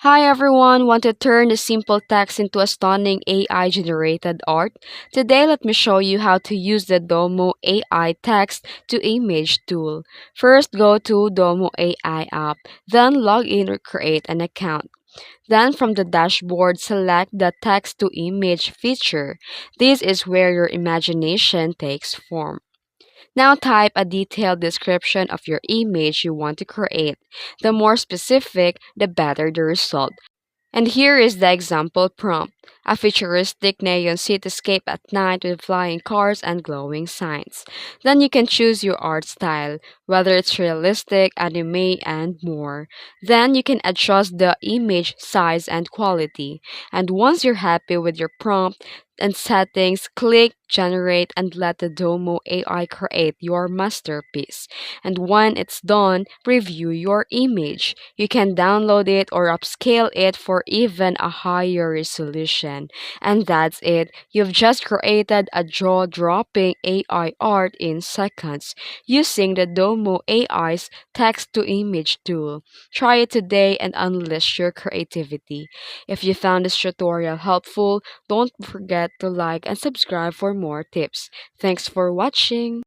Hi everyone, want to turn the simple text into a stunning AI generated art? Today let me show you how to use the Domo AI text to image tool. First go to Domo AI app, then log in or create an account. Then from the dashboard, select the text to image feature. This is where your imagination takes form. Now type a detailed description of your image you want to create. The more specific, the better the result. And here is the example prompt: a futuristic neon cityscape at night with flying cars and glowing signs. Then you can choose your art style, whether it's realistic, anime, and more. Then you can adjust the image size and quality. And once you're happy with your prompt and settings, click generate and let the Domo AI create your masterpiece. And when it's done, preview your image. You can download it or upscale it for even a higher resolution. And that's it. You've just created a jaw-dropping AI art in seconds using the Domo AI's text-to-image tool. Try it today and unleash your creativity. If you found this tutorial helpful, don't forget to like and subscribe for more tips. Thanks for watching.